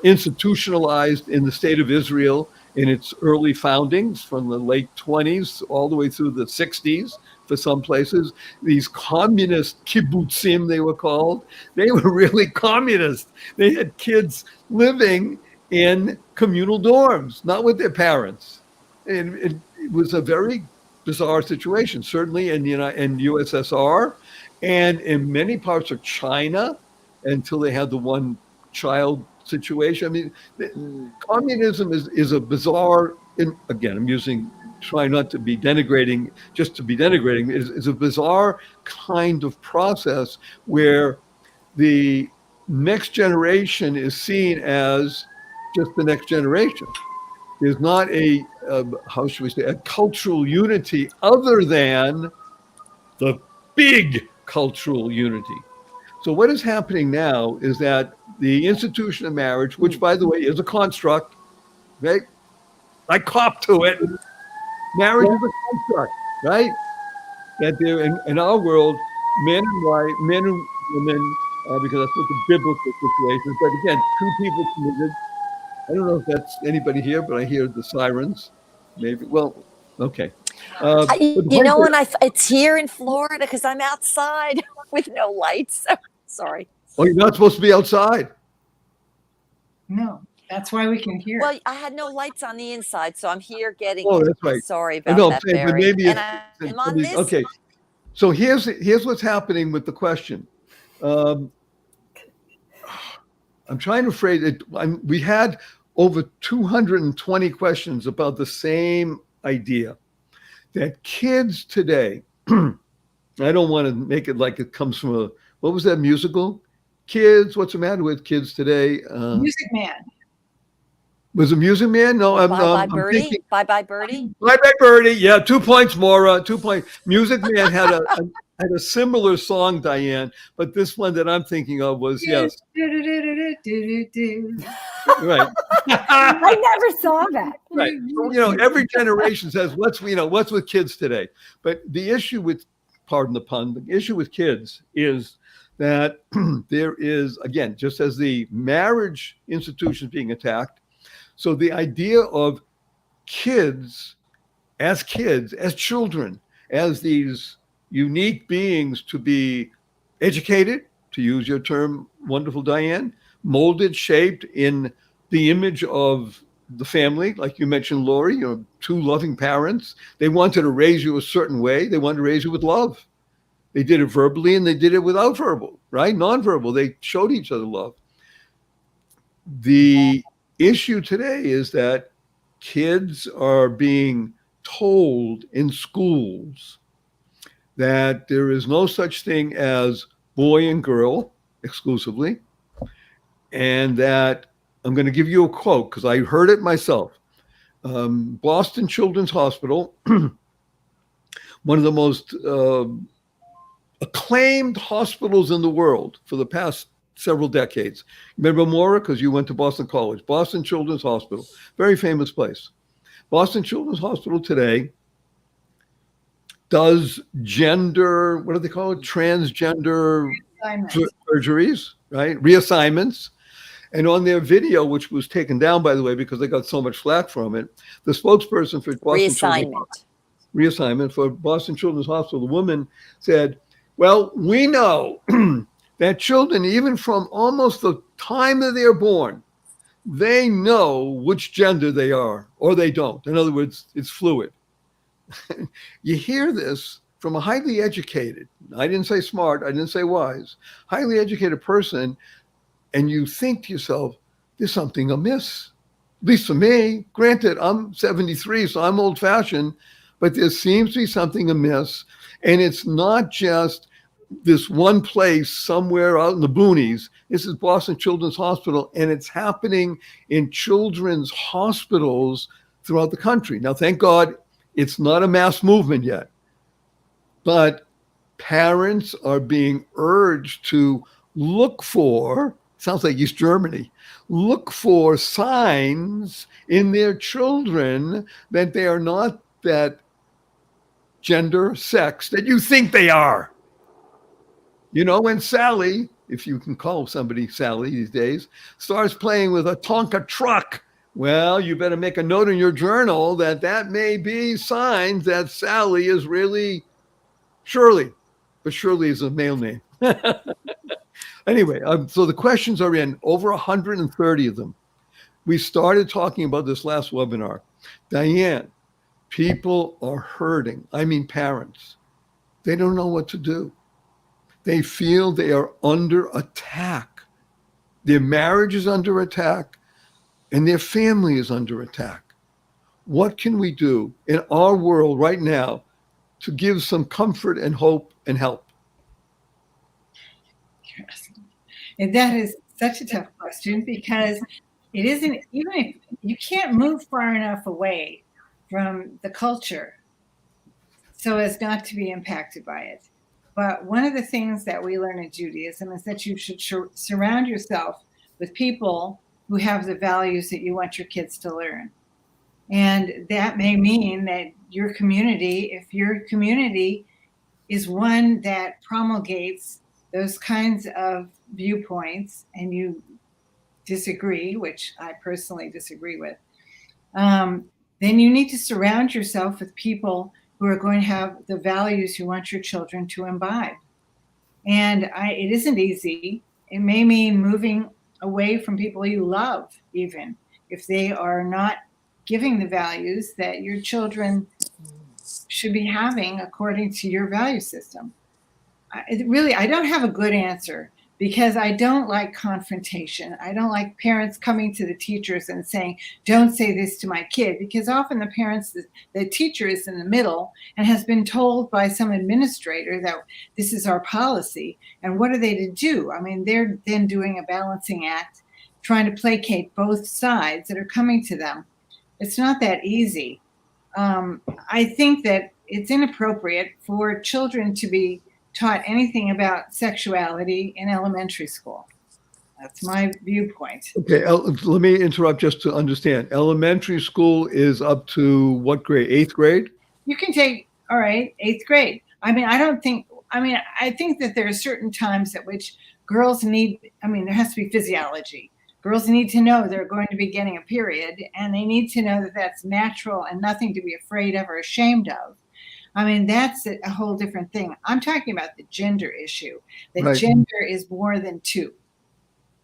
institutionalized in the state of Israel in its early foundings, from the late 20s all the way through the 60s. For some places, these communist kibbutzim, they were called, they were really communist. They had kids living in communal dorms, not with their parents. And it was a very bizarre situation, certainly in USSR and in many parts of China, until they had the one child situation. I mean, communism is a bizarre, again, I'm trying not to be denigrating, just to be denigrating, is a bizarre kind of process where the next generation is seen as just the next generation. There's not how should we say, a cultural unity other than the big cultural unity. So what is happening now is that the institution of marriage, which by the way is a construct, right? I cop to it. Marriage is a construct, right? That there in our world, men and women, because that's what the biblical situation is. But again, two people committed. I don't know if that's anybody here, but I hear the sirens. Maybe. Well, okay. It's here in Florida because I'm outside with no lights. Sorry. Oh, you're not supposed to be outside. No. That's why we can hear. Well, I had no lights on the inside, so I'm here getting. Oh, that's right. Sorry about that, Barry. But maybe I'm on this. Okay. So here's what's happening with the question. I'm trying to phrase it. We had over 220 questions about the same idea, that kids today. I don't want to make it like it comes from what was that musical? Kids, what's the matter with kids today? Music Man. Was it Music Man? No, Or Bye Bye I'm Birdie? thinking Bye Bye Birdie? Bye Bye Birdie. Yeah, 2 points, Maura. 2 points. Music Man had a similar song, Diane, but this one that I'm thinking of was yes, right. I never saw that. Right. So, every generation says, what's with kids today? But the issue with, pardon the pun, the issue with kids is that there is, again, just as the marriage institution is being attacked, so the idea of kids, as children, as these unique beings to be educated, to use your term, wonderful Diane, molded, shaped in the image of the family, like you mentioned, Lori, two loving parents. They wanted to raise you a certain way. They wanted to raise you with love. They did it verbally and they did it without verbal, right? Nonverbal. They showed each other love. The issue today is that kids are being told in schools that there is no such thing as boy and girl exclusively, and that I'm going to give you a quote because I heard it myself. Boston Children's Hospital, one of the most acclaimed hospitals in the world for the past several decades. Remember Maura, because you went to Boston College. Boston Children's Hospital, very famous place. Boston Children's Hospital today does gender, what do they call it? Transgender surgeries, right? Reassignments. And on their video, which was taken down, by the way, because they got so much flack from it, the spokesperson for Boston Reassignment for Boston Children's Hospital, the woman said, well, we know that children, even from almost the time that they're born, they know which gender they are or they don't. In other words, it's fluid. You hear this from a highly educated, I didn't say smart, I didn't say wise, highly educated person, and you think to yourself, there's something amiss. At least for me. Granted, I'm 73, so I'm old-fashioned, but there seems to be something amiss. And it's not just this one place somewhere out in the boonies. This is Boston Children's Hospital, and it's happening in children's hospitals throughout the country. Now, thank God, it's not a mass movement yet, but parents are being urged to look for, sounds like East Germany, look for signs in their children that they are not that gender, sex that you think they are. When Sally, if you can call somebody Sally these days, starts playing with a Tonka truck, well, you better make a note in your journal that may be signs that Sally is really Shirley, but Shirley is a male name. Anyway, so the questions are in, over 130 of them. We started talking about this last webinar. Diane, people are hurting. I mean, parents. They don't know what to do. They feel they are under attack. Their marriage is under attack, and their family is under attack. What can we do in our world right now to give some comfort and hope and help? And that is such a tough question because it isn't, even if you can't move far enough away from the culture so as not to be impacted by it. But one of the things that we learn in Judaism is that you should surround yourself with people who have the values that you want your kids to learn. And that may mean that your community, if your community is one that promulgates those kinds of viewpoints and you disagree, which I personally disagree with, then you need to surround yourself with people who are going to have the values you want your children to imbibe. And it isn't easy. It may mean moving away from people you love, even if they are not giving the values that your children should be having according to your value system. I don't have a good answer because I don't like confrontation. I don't like parents coming to the teachers and saying, don't say this to my kid, because often the teacher is in the middle and has been told by some administrator that this is our policy. And what are they to do? I mean, they're then doing a balancing act trying to placate both sides that are coming to them. It's not that easy. I think that it's inappropriate for children to be taught anything about sexuality in elementary school. That's my viewpoint. Okay, let me interrupt just to understand. Elementary school is up to what grade? Eighth grade? You can take, all right, eighth grade. I think that there are certain times at which girls need, there has to be physiology. Girls need to know they're going to be getting a period, and they need to know that that's natural and nothing to be afraid of or ashamed of. That's a whole different thing. I'm talking about the gender issue, that Right. gender is more than two.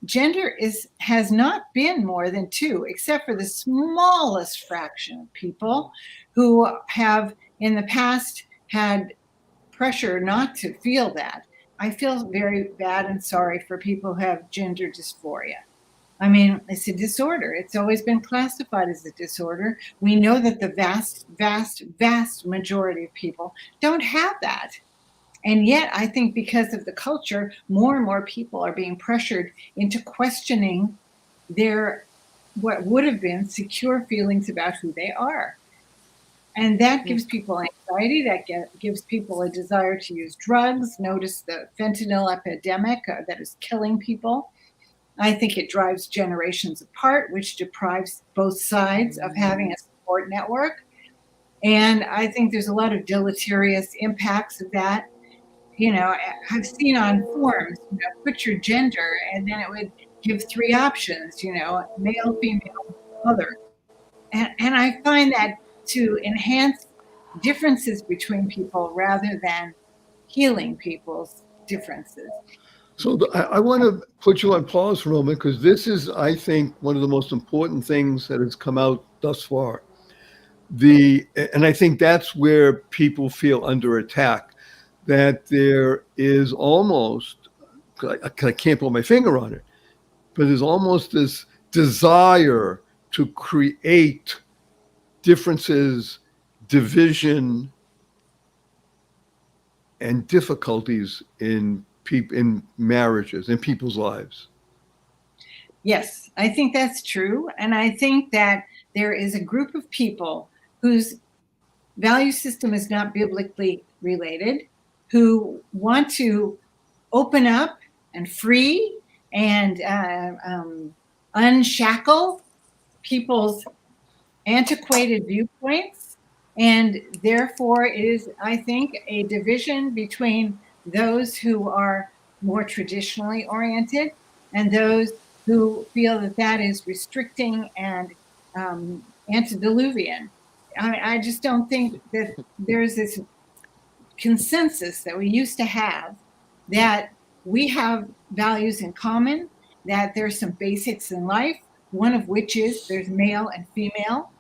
Gender has not been more than two, except for the smallest fraction of people who have in the past had pressure not to feel that. I feel very bad and sorry for people who have gender dysphoria. It's a disorder. It's always been classified as a disorder. We know that the vast, vast, vast majority of people don't have that. And yet, I think because of the culture, more and more people are being pressured into questioning their what would have been secure feelings about who they are. And that gives people anxiety, that gives people a desire to use drugs. Notice the fentanyl epidemic that is killing people. I think it drives generations apart, which deprives both sides of having a support network. And I think there's a lot of deleterious impacts of that. I've seen on forums, put your gender, and then it would give three options, male, female, other. And I find that to enhance differences between people rather than healing people's differences. So I want to put you on pause for a moment, because this is, I think, one of the most important things that has come out thus far. And I think that's where people feel under attack, that there is almost, I can't put my finger on it, but there's almost this desire to create differences, division, and difficulties in marriages, in people's lives. Yes, I think that's true. And I think that there is a group of people whose value system is not biblically related, who want to open up and free and unshackle people's antiquated viewpoints. And therefore, it is, I think, a division between those who are more traditionally oriented and those who feel that that is restricting and antediluvian. I just don't think that there's this consensus that we used to have, that we have values in common, that there's some basics in life, one of which is there's male and female.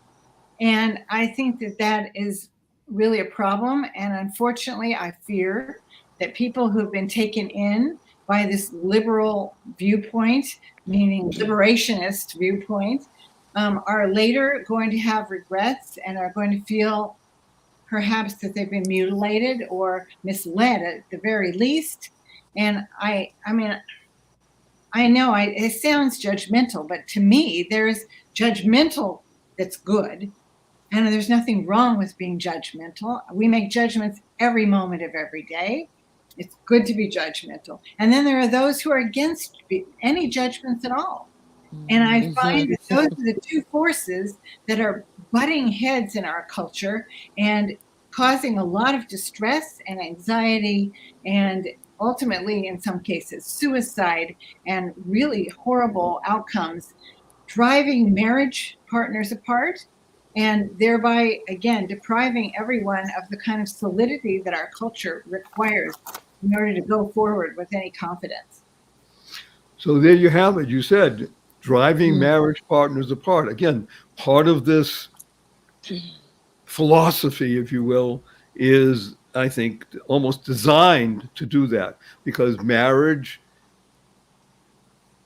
And I think that that is really a problem. And unfortunately, I fear that people who have been taken in by this liberal viewpoint, meaning liberationist viewpoint, are later going to have regrets and are going to feel perhaps that they've been mutilated or misled at the very least. And I know it sounds judgmental, but to me, there's judgmental that's good. And there's nothing wrong with being judgmental. We make judgments every moment of every day. It's good to be judgmental. And then there are those who are against any judgments at all. And I find that those are the two forces that are butting heads in our culture and causing a lot of distress and anxiety and ultimately, in some cases, suicide and really horrible outcomes, driving marriage partners apart and thereby, again, depriving everyone of the kind of solidity that our culture requires in order to go forward with any confidence. So there you have it. You said driving marriage partners apart. Again, part of this philosophy, if you will, is, I think, almost designed to do that, because marriage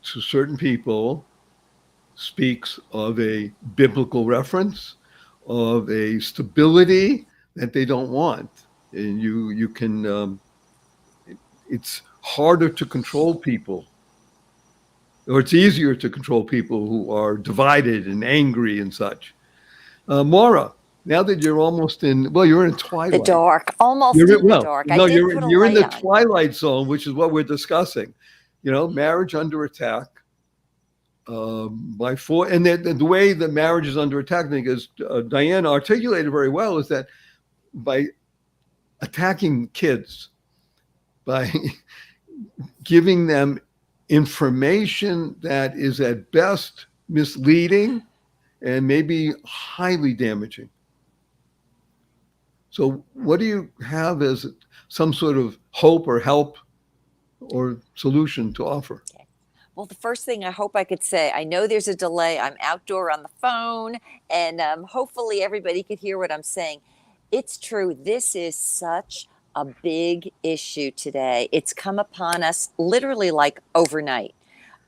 to certain people speaks of a biblical reference, of a stability that they don't want. And you can, it's harder to control people or it's easier to control people who are divided and angry and such. Maura, now that you're almost in, well, you're in The twilight. dark, almost You're in in, the well, dark. I no, did put a you're in light the on. twilight zone, which is what we're discussing. You know, marriage under attack. By four, and the way that marriage is under attack, I think, as Diane articulated very well, is that by attacking kids, by giving them information that is at best misleading and maybe highly damaging. So, what do you have as some sort of hope or help or solution to offer? Well, the first thing I hope I could say, I know there's a delay. I'm outdoor on the phone, and hopefully everybody could hear what I'm saying. It's true. This is such a big issue today. It's come upon us literally like overnight.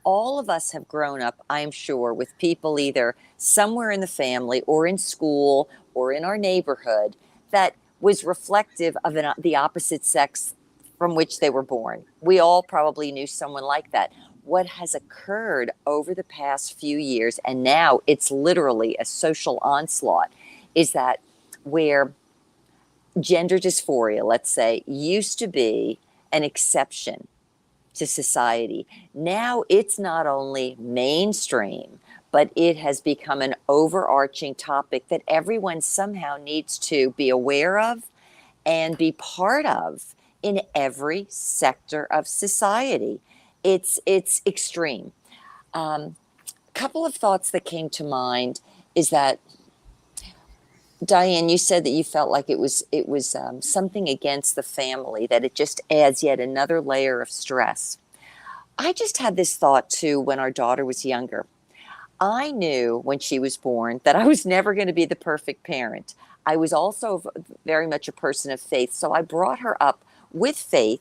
All of us have grown up, I'm sure, with people either somewhere in the family or in school or in our neighborhood that was reflective of the opposite sex from which they were born. We all probably knew someone like that. What has occurred over the past few years, and now it's literally a social onslaught, is that where gender dysphoria, let's say, used to be an exception to society. Now it's not only mainstream, but it has become an overarching topic that everyone somehow needs to be aware of and be part of in every sector of society. It's extreme. Couple of thoughts that came to mind is that, Diane, you said that you felt like it was something against the family, that it just adds yet another layer of stress. I just had this thought too when our daughter was younger. I knew when she was born that I was never going to be the perfect parent. I was also very much a person of faith, so I brought her up with faith.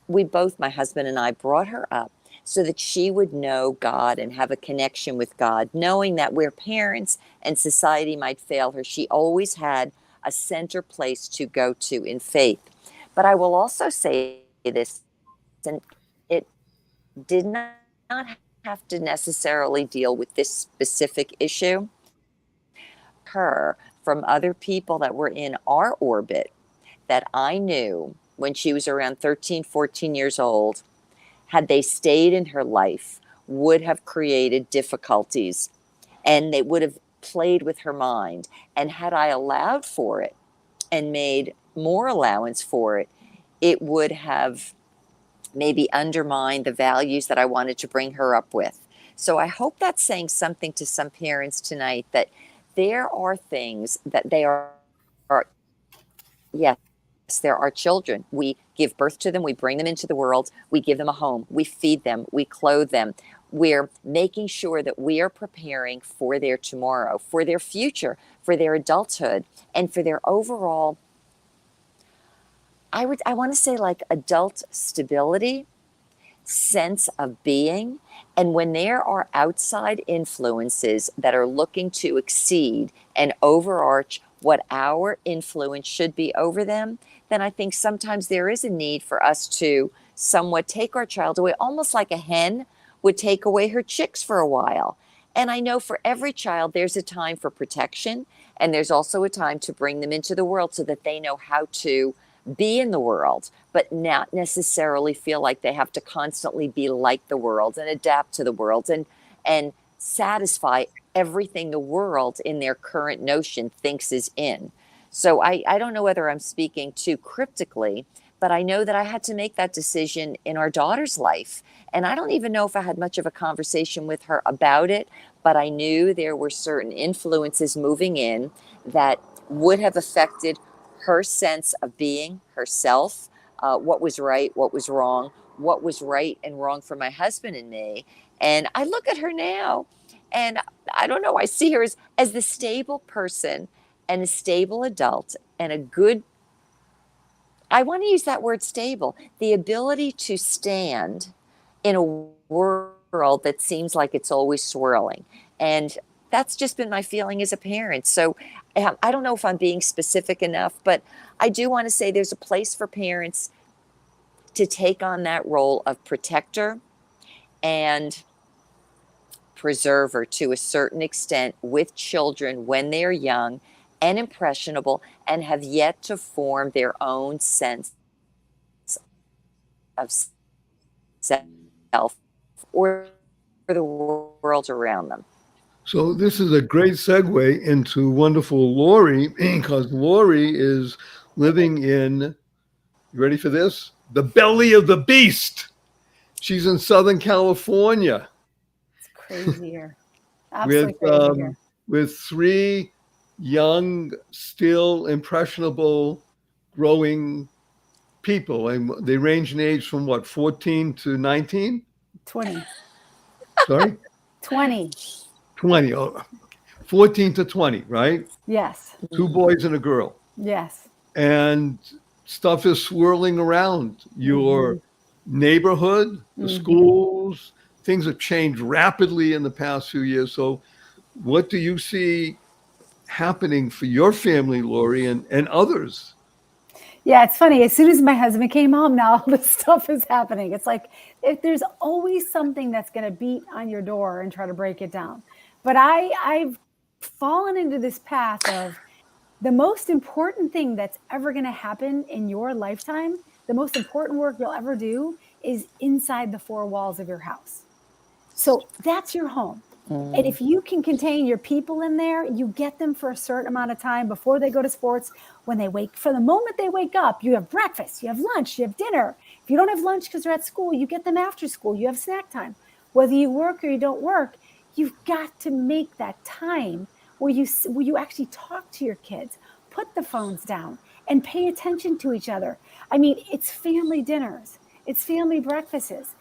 We both, my husband and I, brought her up so that she would know God and have a connection with God, knowing that where parents and society might fail her, she always had a center place to go to in faith. But I will also say this, and it did not have to necessarily deal with this specific issue. Her from other people that were in our orbit that I knew when she was around 13, 14 years old, had they stayed in her life, would have created difficulties, and they would have played with her mind. And had I allowed for it and made more allowance for it, it would have maybe undermined the values that I wanted to bring her up with. So I hope that's saying something to some parents tonight, that there are things that they are yes, there are children. We give birth to them, we bring them into the world, we give them a home, we feed them, we clothe them. We're making sure that we are preparing for their tomorrow, for their future, for their adulthood, and for their overall, I want to say, like, adult stability, sense of being. And when there are outside influences that are looking to exceed and overarch what our influence should be over them, then I think sometimes there is a need for us to somewhat take our child away, almost like a hen would take away her chicks for a while. And I know for every child, there's a time for protection, and there's also a time to bring them into the world so that they know how to be in the world, but not necessarily feel like they have to constantly be like the world and adapt to the world and satisfy everything the world in their current notion thinks is in. So I don't know whether I'm speaking too cryptically, but I know that I had to make that decision in our daughter's life. And I don't even know if I had much of a conversation with her about it, but I knew there were certain influences moving in that would have affected her sense of being herself, what was right, what was wrong, what was right and wrong for my husband and me. And I look at her now, and I don't know, I see her as the stable person and a stable adult and a good, I want to use that word stable, the ability to stand in a world that seems like it's always swirling. And that's just been my feeling as a parent. So I don't know if I'm being specific enough, but I do want to say there's a place for parents to take on that role of protector and preserver to a certain extent with children when they're young and impressionable and have yet to form their own sense of self or the world around them. So this is a great segue into wonderful Lori, because Lori is living in, you ready for this? The belly of the beast. She's in Southern California It's crazy here. with Absolutely crazy here. with three young, still impressionable, growing people, and they range in age from what, 14 to 19? 20. Sorry, 20. 20. Oh, 14 to 20, right? Yes. Two boys and a girl. Yes. And stuff is swirling around your neighborhood, the schools. Things have changed rapidly in the past few years. So, what do you see happening for your family, Lori, and others? Yeah, it's funny. As soon as my husband came home, now all this stuff is happening. It's like if there's always something that's going to beat on your door and try to break it down. But I've fallen into this path of the most important thing that's ever going to happen in your lifetime, the most important work you'll ever do is inside the four walls of your house. So that's your home. And if you can contain your people in there, you get them for a certain amount of time before they go to sports. When they wake, for the moment they wake up, you have breakfast, you have lunch, you have dinner. If you don't have lunch because they're at school, you get them after school, you have snack time. Whether you work or you don't work, you've got to make that time where you actually talk to your kids, put the phones down and pay attention to each other. I mean, it's family dinners, it's family breakfasts.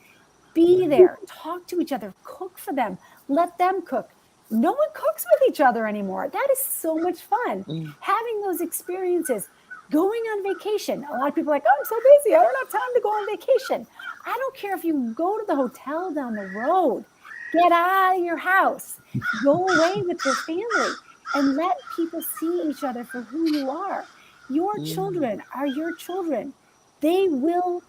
Be there, talk to each other, cook for them, let them cook. No one cooks with each other anymore. That is so much fun. Having those experiences, going on vacation. A lot of people are like, oh, I'm so busy. I don't have time to go on vacation. I don't care if you go to the hotel down the road. Get out of your house. Go away with your family and let people see each other for who you are. Your children are your children. They will.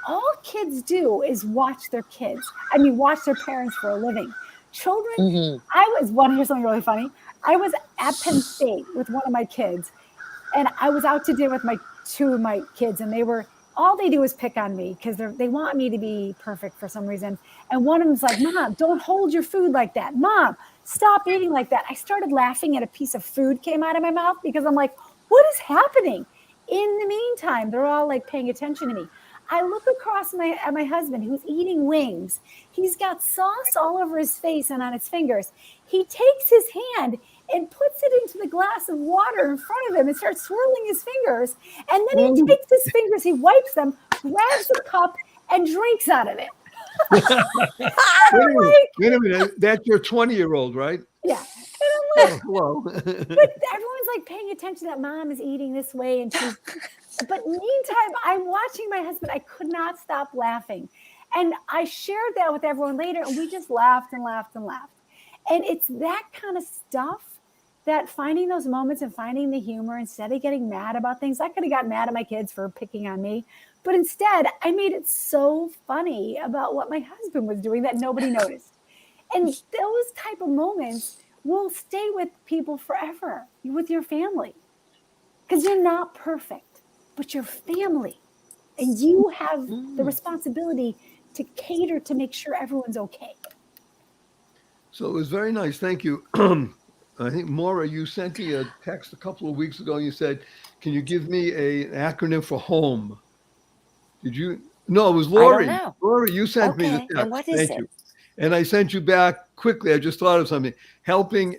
All kids do is watch their parents for a living. Children, here's something really funny. I was at Penn State with one of my kids, and I was out to dinner with two of my kids, and all they do is pick on me because they want me to be perfect for some reason. And one of them's like, Mom, don't hold your food like that. Mom, stop eating like that. I started laughing and a piece of food came out of my mouth because I'm like, what is happening? In the meantime, they're all like paying attention to me. I look across at my husband who's eating wings. He's got sauce all over his face and on his fingers. He takes his hand and puts it into the glass of water in front of him and starts swirling his fingers. And then he takes his fingers, he wipes them, grabs the cup, and drinks out of it. Wait a minute. That's your 20-year-old, right? Yeah. And I'm like, Hello. but everyone's like paying attention that Mom is eating this way. But meantime, I'm watching my husband. I could not stop laughing. And I shared that with everyone later, and we just laughed and laughed and laughed. And it's that kind of stuff that finding those moments and finding the humor instead of getting mad about things. I could have gotten mad at my kids for picking on me. But instead, I made it so funny about what my husband was doing that nobody noticed. And those type of moments will stay with people forever, with your family. Because you're not perfect, but you're family. And you have the responsibility to cater to make sure everyone's okay. So it was very nice. Thank you. I think, Maura, you sent me a text a couple of weeks ago and you said, can you give me an acronym for home? Did you? No, it was Lori. I don't know. Lori, you sent me the text. And what is Thank it? you. And I sent you back quickly. I just thought of something. Helping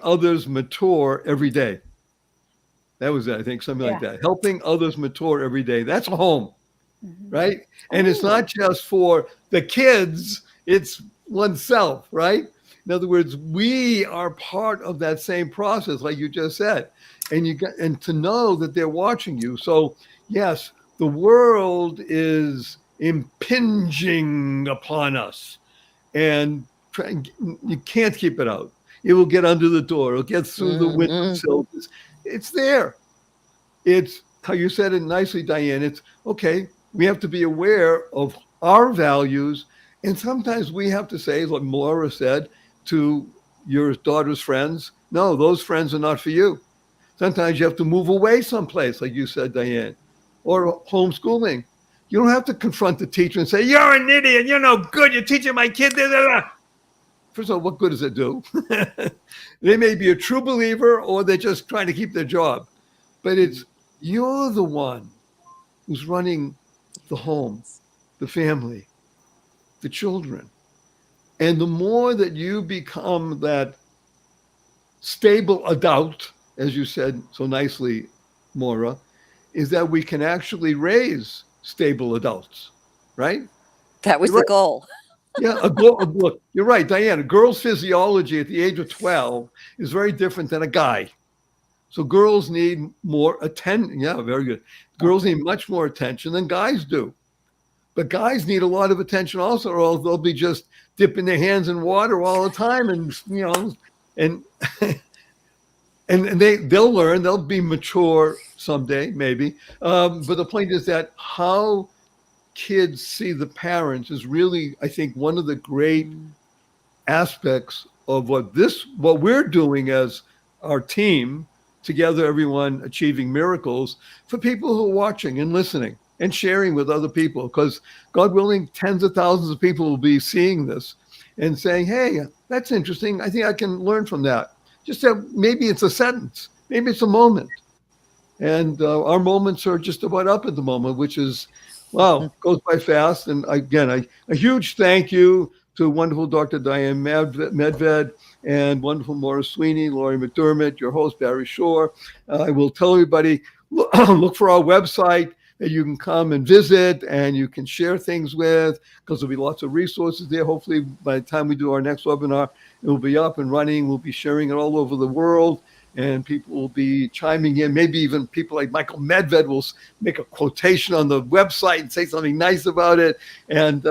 others mature every day. That was it, I think, something like that. Helping others mature every day. That's a home, right? And it's not just for the kids, it's oneself, right? In other words, we are part of that same process, like you just said. And to know that they're watching you. So, yes, the world is impinging upon us, and you can't keep it out. It will get under the door. It'll get through the windowsill. It's there. It's how you said it nicely, Diane. It's okay. We have to be aware of our values. And sometimes we have to say, like Laura said, to your daughter's friends, no, those friends are not for you. Sometimes you have to move away someplace, like you said, Diane, or homeschooling. You don't have to confront the teacher and say, you're an idiot, you're no good, you're teaching my kid. First of all, what good does it do? They may be a true believer or they're just trying to keep their job. But it's you're the one who's running the home, the family, the children. And the more that you become that stable adult, as you said so nicely, Maura, is that we can actually raise stable adults, right? That was You're the goal. Yeah, look, you're right, Diane. A girl's physiology at the age of 12 is very different than a guy. So girls need more attention. Yeah, very good. Girls need much more attention than guys do. But guys need a lot of attention also, or they'll be just dipping their hands in water all the time, and and they'll learn. They'll be mature someday, maybe. But the point is that how kids see the parents is really, I think, one of the great aspects of what we're doing as our team together, everyone achieving miracles, for people who are watching and listening and sharing with other people, because God willing, tens of thousands of people will be seeing this and saying, hey, that's interesting. I think I can learn from that. Just maybe it's a sentence, maybe it's a moment. And our moments are just about up at the moment, which is, wow, goes by fast. And again, a huge thank you to wonderful Dr. Diane Medved and wonderful Maura Sweeney, Laurie McDermott, your host, Barry Shore. I will tell everybody, look for our website that you can come and visit and you can share things with, because there'll be lots of resources there. Hopefully, by the time we do our next webinar, it will be up and running. We'll be sharing it all over the world, and people will be chiming in. Maybe even people like Michael Medved will make a quotation on the website and say something nice about it. And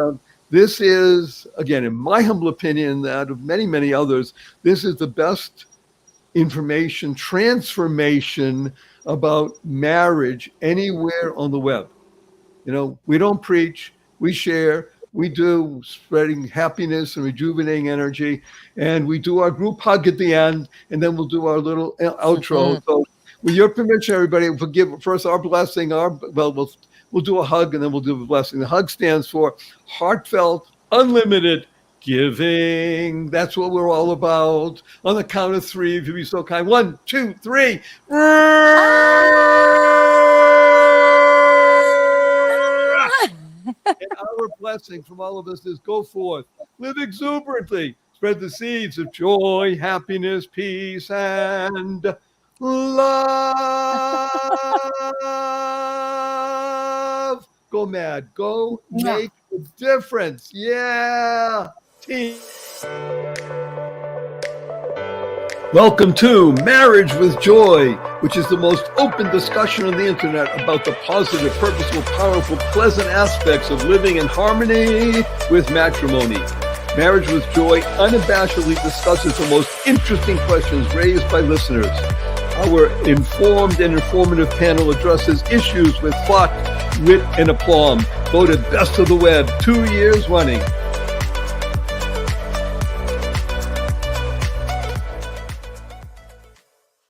this is, again, in my humble opinion, that of many, many others, this is the best information transformation about marriage anywhere on the web. We don't preach, we share, we do spreading happiness and rejuvenating energy, and we do our group hug at the end, and then we'll do our little outro. So with your permission, everybody, we'll give first our blessing, we'll do a hug, and then we'll do a blessing. The hug stands for heartfelt, unlimited giving. That's what we're all about. On the count of three, if you'd be so kind. 1, 2, 3. And our blessing from all of us is go forth, live exuberantly, spread the seeds of joy, happiness, peace, and love. Go mad. Go make a difference. Yeah. Team. Welcome to Marriage with Joy, which is the most open discussion on the internet about the positive, purposeful, powerful, pleasant aspects of living in harmony with matrimony. Marriage with Joy unabashedly discusses the most interesting questions raised by listeners. Our informed and informative panel addresses issues with thought, wit, and aplomb. Voted best of the web 2 years running.